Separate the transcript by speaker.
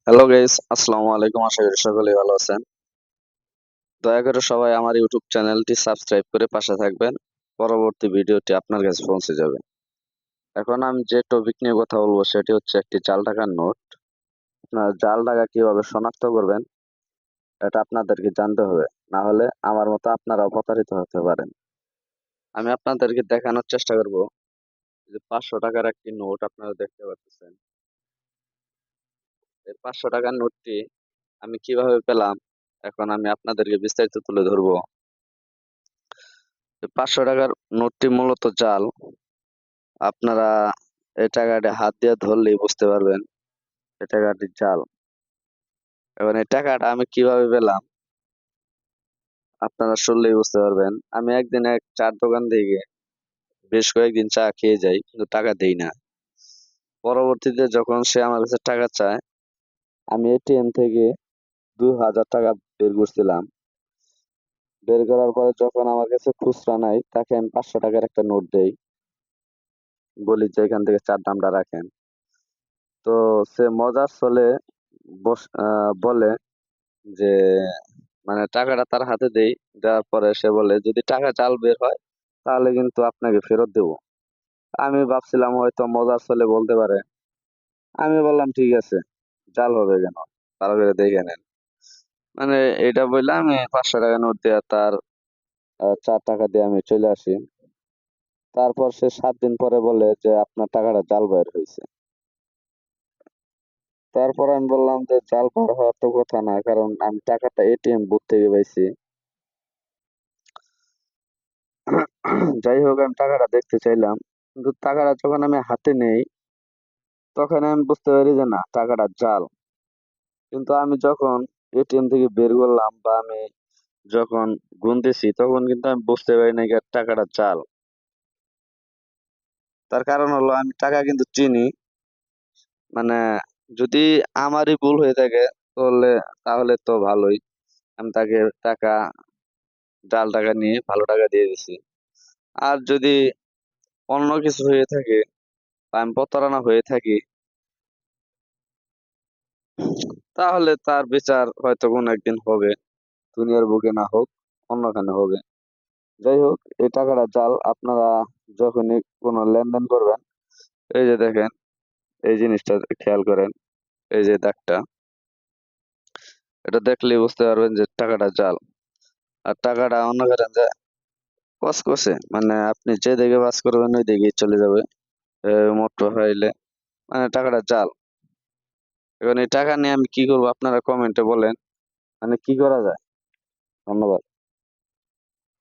Speaker 1: Hello guys, আসসালামু আলাইকুম। আশা করি সকলেই ভালো আছেন। দয়া করে সবাই আমার ইউটিউব চ্যানেলটি সাবস্ক্রাইব করে পাশে থাকবেন। পরবর্তী ভিডিওটি আপনার কাছে পৌঁছে যাবে। এখন আমি যে টপিক নিয়ে কথা বলবো সেটি হচ্ছে একটি জাল টাকার নোট। আপনারা জাল টাকা কিভাবে শনাক্ত করবেন এটা আপনাদেরকে জানতে হবে। না হলে আমার মতো আপনারাও প্রতারিত হতে পারেন। আমি আপনাদেরকে দেখানোর চেষ্টা করব যে 500 টাকার একটি নোট আপনারা দেখতে পাচ্ছেন। এই 500 টাকার নোটটি আমি কিভাবে পেলাম এখন আমি আপনাদেরকে বিস্তারিত তুলে ধরবো। 500 টাকার নোটটি মূলত জাল। আপনারা এই টাকাটি হাত দিয়ে ধরলেই বুঝতে পারবেন এই টাকাটি জাল। এখন এই টাকাটা আমি কিভাবে পেলাম আপনারা শুনলেই বুঝতে পারবেন। আমি একদিন এক চার দোকান থেকে বেশ কয়েকদিন চা খেয়ে যাই, কিন্তু টাকা দেই না। পরবর্তীতে যখন সে আমার কাছে টাকা চায়, আমি এটিএম থেকে 2000 টাকা বের করছিলাম। বের করার পরে যখন আমার কাছে খুচরা নাই, তাকে আমি 500 টাকার একটা নোট দেই, বলি যে এখান থেকে চার দামটা রাখেন। তো সে মজার ছলে বলে যে মানে টাকাটা তার হাতে দেই। দেওয়ার পরে সে বলে যদি টাকা জাল বের হয় তাহলে কিন্তু আপনাকে ফেরত দেবো। আমি ভাবছিলাম হয়তো মজার ছলে বলতে পারে। আমি বললাম ঠিক আছে, জাল হবে কেন, ভালো করে দেখে নেন। মানে এটা বললে আমি 500 টাকা নোট দিয়ে তার 4 টাকা দিয়ে আমি চলে আসি। তারপর সে 7 দিন পরে বলে যে আপনার টাকাটা জাল বের হয়েছে। তারপর আমি বললাম যে জাল বের হওয়ার তো কথা না, কারণ আমি টাকাটা এটিএম বুথ থেকে পাইছি। যাই হোক, আমি টাকাটা দেখতে চাইলাম, কিন্তু টাকাটা যখন আমি হাতে নেই তখন আমি বুঝতে পারি যে না, টাকাটা জাল। কিন্তু আমি যখন এটিএম থেকে বের করলাম বা আমি যখন গুনতেছি তখন কিন্তু আমি বুঝতে পারি না যে টাকাটা জাল। তার কারণ হলো আমি টাকা কিন্তু চিনি। মানে যদি আমারই ভুল হয়ে থাকে তাহলে তাহলে তো ভালোই, আমি তাকে টাকা জাল টাকা নিয়ে ভালো টাকা দিয়ে দিছি। আর যদি অন্য কিছু হয়ে থাকে বা আমি প্রতারণা হয়ে থাকি, তাহলে তার বিচার হয়তো কোনো একদিন হবে, দুনিয়ার বুকে না হোক, অন্যখানে হবে। যাই হোক, এই টাকাটা জাল। আপনারা যখনই কোনো লেনদেন করবেন, এই যে দেখেন, এই জিনিসটা খেয়াল করেন, এই যে দাগটা, এটা দেখলেই বুঝতে পারবেন যে টাকাটা জাল। আর টাকাটা অন্য করেন যে কসকসে, মানে আপনি যে দিকে বাস করবেন ওই দিকেই চলে যাবে মোটর হারাইলে, মানে টাকাটা জাল। এখন এই টাকা নিয়ে আমি কি করবো আপনারা কমেন্টে বলেন, মানে কি করা যায়। ধন্যবাদ।